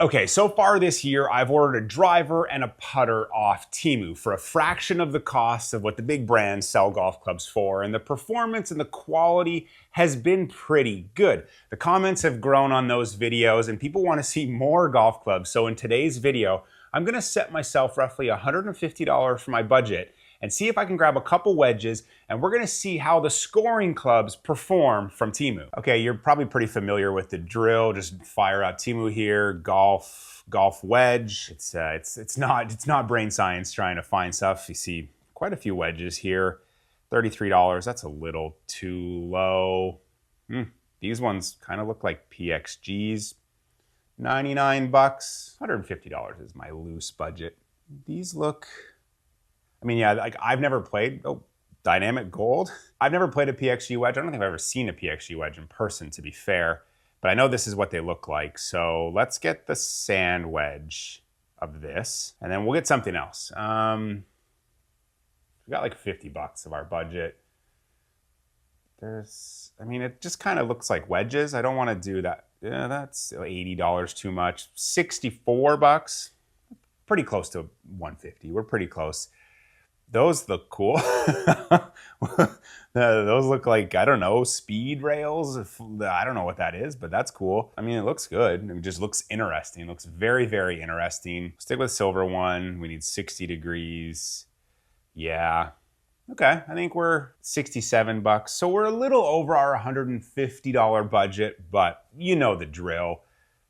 Okay, so far this year, I've ordered a driver and a putter off Temu for a fraction of the cost of what the big brands sell golf clubs for, and the performance and the quality has been pretty good. The comments have grown on those videos, and people want to see more golf clubs. So in today's video, I'm gonna set myself roughly $150 for my budget and see if I can grab a couple wedges, and we're gonna see how the scoring clubs perform from Temu. Okay, you're probably pretty familiar with the drill. Just fire out Temu here, golf wedge. It's not brain science trying to find stuff. You see quite a few wedges here. $33, that's a little too low. These ones kind of look like PXGs. 99 bucks, $150 is my loose budget. These look, I mean, yeah, like I've never played, dynamic gold. I've never played a PXG wedge. I don't think I've ever seen a PXG wedge in person, to be fair, but I know this is what they look like. So let's get the sand wedge of this, and then we'll get something else. We got like 50 bucks of our budget. I mean, it just kind of looks like wedges. I don't want to do that. Yeah, that's $80 too much. 64 bucks, pretty close to 150. We're pretty close. Those look cool. Those look like, I don't know, speed rails. I don't know what that is, but that's cool. I mean, it looks good. It just looks interesting. It looks very, very interesting. Stick with silver one. We need 60 degrees. Yeah. Okay, I think we're 67 bucks. So we're a little over our $150 budget, but you know the drill.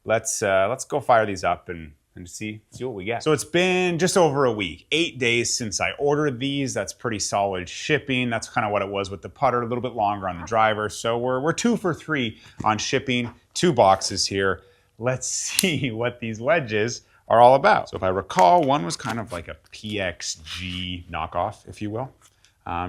Let's go fire these up and see what we get. So it's been just over a week, 8 days since I ordered these. That's pretty solid shipping. That's kind of what it was with the putter, a little bit longer on the driver. So we're 2 for 3 on shipping, 2 boxes here. Let's see what these wedges are all about. So if I recall, one was kind of like a PXG knockoff, if you will.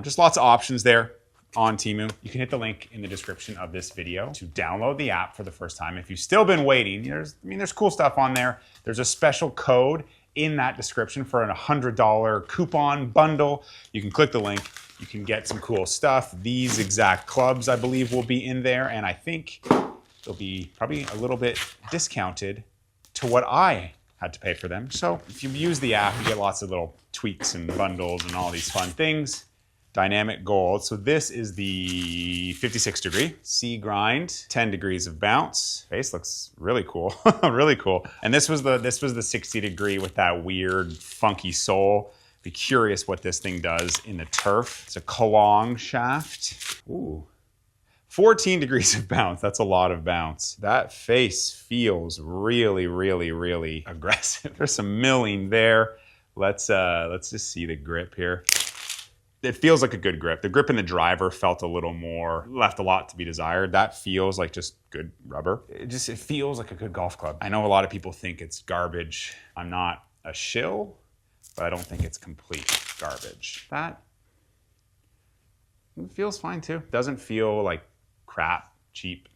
Just lots of options there on Temu. You can hit the link in the description of this video to download the app for the first time. If you've still been waiting, there's cool stuff on there. There's a special code in that description for a $100 coupon bundle. You can click the link. You can get some cool stuff. These exact clubs, I believe, will be in there, and I think they'll be probably a little bit discounted to what I had to pay for them. So if you use the app, you get lots of little tweaks and bundles and all these fun things. Dynamic gold. So this is the 56 degree C grind, 10 degrees of bounce. Face looks really cool, really cool. And this was the 60 degree with that weird funky sole. Be curious what this thing does in the turf. It's a Kalong shaft. Ooh, 14 degrees of bounce. That's a lot of bounce. That face feels really, really, really aggressive. There's some milling there. Let's just see the grip here. It feels like a good grip. The grip in the driver felt a little more, left a lot to be desired. That feels like just good rubber. It feels like a good golf club. I know a lot of people think it's garbage. I'm not a shill, but I don't think it's complete garbage. That feels fine too. Doesn't feel like crap, cheap.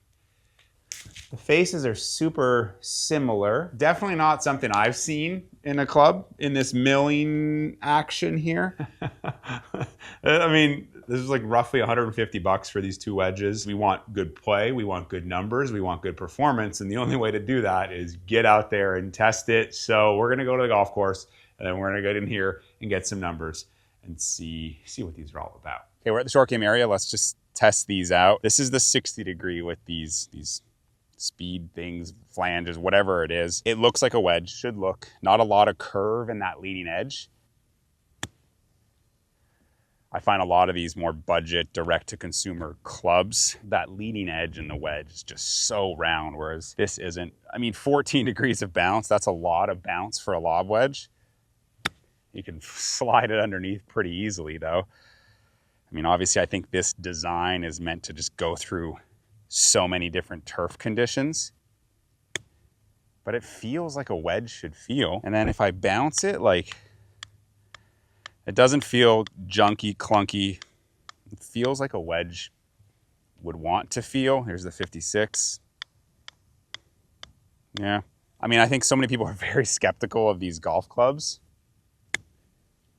The faces are super similar. Definitely not something I've seen in a club in this milling action here. I mean, this is like roughly 150 bucks for these 2 wedges. We want good play, we want good numbers, we want good performance, and the only way to do that is get out there and test it. So we're gonna go to the golf course, and then we're gonna get in here and get some numbers and see what these are all about. Okay, we're at the short game area. Let's just test these out. This is the 60 degree with these speed things, flanges, whatever it is. It looks like a wedge, should look. Not a lot of curve in that leading edge. I find a lot of these more budget, direct-to-consumer clubs, that leading edge in the wedge is just so round, whereas this isn't. I mean, 14 degrees of bounce, that's a lot of bounce for a lob wedge. You can slide it underneath pretty easily, though. I mean, obviously, I think this design is meant to just go through so many different turf conditions, but it feels like a wedge should feel. And then if I bounce it, like, it doesn't feel junky, clunky. It feels like a wedge would want to feel. Here's the 56. Yeah. I mean, I think so many people are very skeptical of these golf clubs.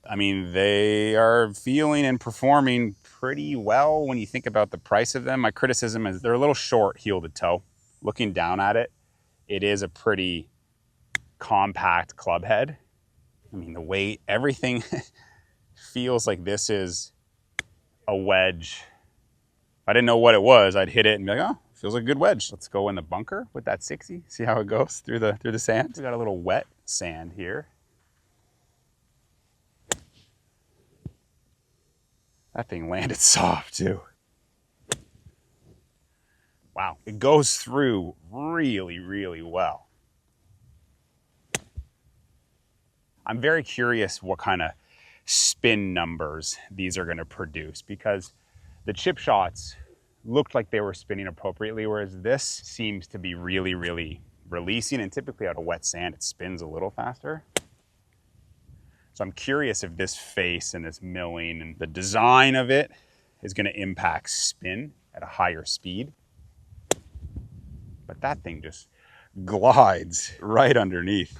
I mean, they are feeling and performing pretty well when you think about the price of them. My criticism is they're a little short heel to toe. Looking down at it, it is a pretty compact club head. I mean, the weight, everything feels like this is a wedge. If I didn't know what it was, I'd hit it and be like, oh, feels like a good wedge. Let's go in the bunker with that 60. See how it goes through the sand. We got a little wet sand here. That thing landed soft too. Wow, it goes through really, really well. I'm very curious what kind of spin numbers these are going to produce, because the chip shots looked like they were spinning appropriately, whereas this seems to be really, really releasing, and typically out of wet sand it spins a little faster. So I'm curious if this face and this milling and the design of it is going to impact spin at a higher speed. But that thing just glides right underneath.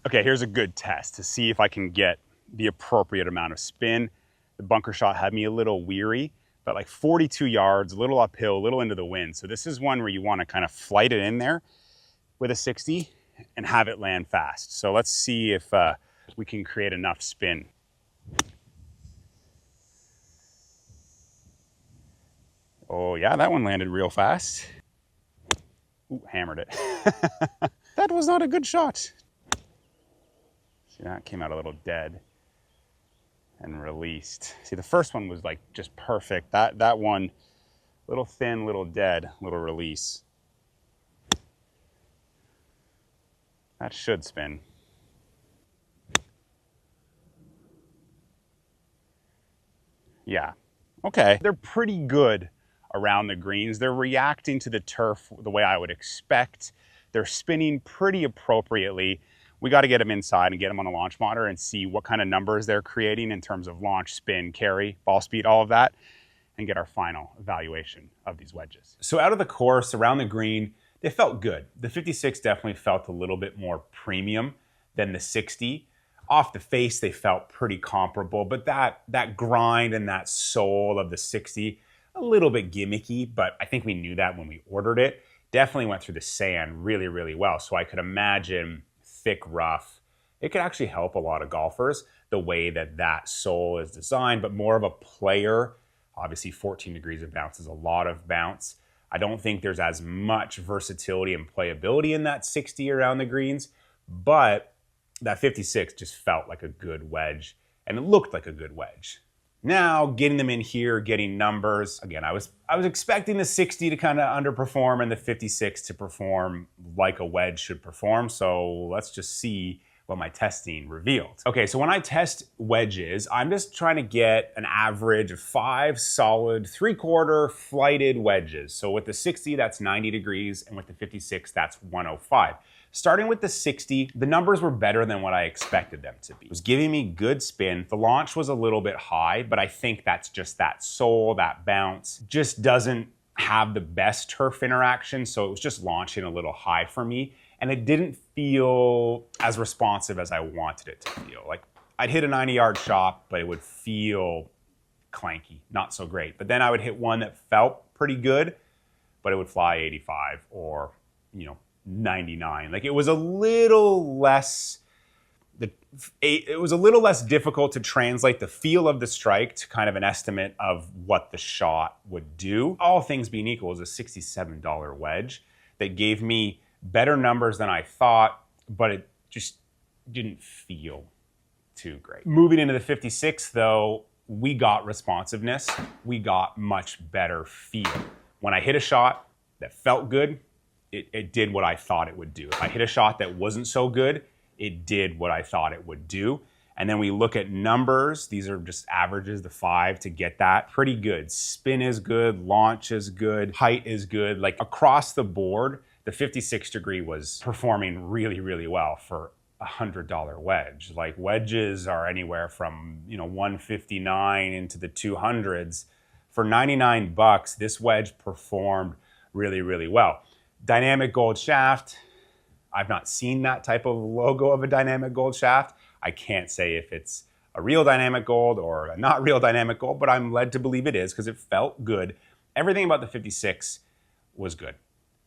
Okay, here's a good test to see if I can get the appropriate amount of spin. The bunker shot had me a little weary, but like 42 yards, a little uphill, a little into the wind. So this is one where you want to kind of flight it in there with a 60 and have it land fast. So let's see if we can create enough spin. Oh yeah, that one landed real fast. Ooh, hammered it. That was not a good shot. See, that came out a little dead and released. See, the first one was like just perfect. That one, little thin, little dead, little release. That should spin. Yeah, okay. They're pretty good around the greens. They're reacting to the turf the way I would expect. They're spinning pretty appropriately. We got to get them inside and get them on a launch monitor and see what kind of numbers they're creating in terms of launch, spin, carry, ball speed, all of that, and get our final evaluation of these wedges. So out of the course, around the green, they felt good. The 56 definitely felt a little bit more premium than the 60. Off the face, they felt pretty comparable, but that grind and that soul of the 60, a little bit gimmicky, but I think we knew that when we ordered it. Definitely went through the sand really, really well. So I could imagine thick rough. It could actually help a lot of golfers the way that sole is designed, but more of a player. Obviously 14 degrees of bounce is a lot of bounce. I don't think there's as much versatility and playability in that 60 around the greens, but that 56 just felt like a good wedge, and it looked like a good wedge. Now, getting them in here, getting numbers. Again, I was expecting the 60 to kind of underperform and the 56 to perform like a wedge should perform. So let's just see what my testing revealed. Okay, so when I test wedges, I'm just trying to get an average of 5 solid 3/4 flighted wedges. So with the 60, that's 90 degrees, and with the 56, that's 105. Starting with the 60, the numbers were better than what I expected them to be. It was giving me good spin. The launch was a little bit high, but I think that's just that soul, that bounce, just doesn't have the best turf interaction, so it was just launching a little high for me, and it didn't feel as responsive as I wanted it to feel. Like, I'd hit a 90-yard shot, but it would feel clanky, not so great. But then I would hit one that felt pretty good, but it would fly 85 or, 99. Like, it was a little less difficult to translate the feel of the strike to kind of an estimate of what the shot would do. All things being equal, it was a $67 wedge that gave me better numbers than I thought, but it just didn't feel too great. Moving into the 56 though, we got responsiveness. We got much better feel. When I hit a shot that felt good, it did what I thought it would do. If I hit a shot that wasn't so good, it did what I thought it would do. And then we look at numbers. These are just averages, the 5 to get that. Pretty good. Spin is good, launch is good, height is good. Like, across the board, the 56 degree was performing really, really well for a $100 wedge. Like, wedges are anywhere from, $159 into the 200s. For 99 bucks, this wedge performed really, really well. Dynamic gold shaft. I've not seen that type of logo of a dynamic gold shaft. I can't say if it's a real dynamic gold or a not real dynamic gold, but I'm led to believe it is because it felt good. Everything about the 56 was good.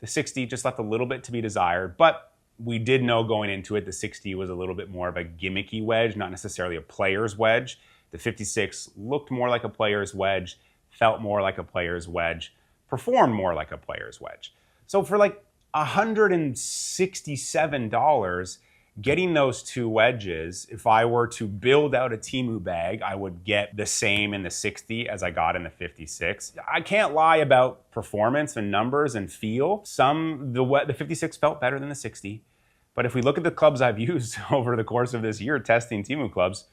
The 60 just left a little bit to be desired, but we did know going into it the 60 was a little bit more of a gimmicky wedge, not necessarily a player's wedge. The 56 looked more like a player's wedge, felt more like a player's wedge, performed more like a player's wedge. So for like $167, getting those two wedges, if I were to build out a Temu bag, I would get the same in the 60 as I got in the 56. I can't lie about performance and numbers and feel. The 56 felt better than the 60. But if we look at the clubs I've used over the course of this year testing Temu clubs,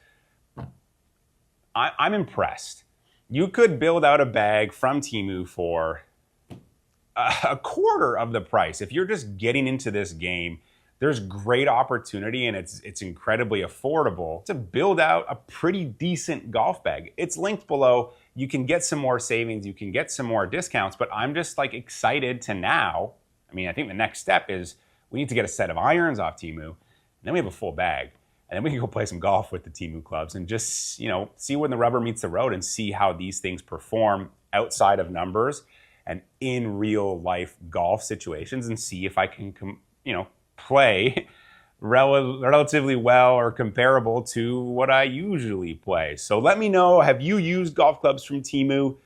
I'm impressed. You could build out a bag from Temu for a quarter of the price. If you're just getting into this game, there's great opportunity and it's incredibly affordable to build out a pretty decent golf bag. It's linked below. You can get some more savings, you can get some more discounts, but I'm just like excited to now. I mean, I think the next step is we need to get a set of irons off Temu, and then we have a full bag. And then we can go play some golf with the Temu clubs and just, see when the rubber meets the road and see how these things perform outside of numbers and in real life golf situations, and see if I can, play relatively well or comparable to what I usually play. So let me know, have you used golf clubs from Temu?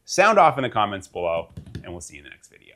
Sound off in the comments below, and we'll see you in the next video.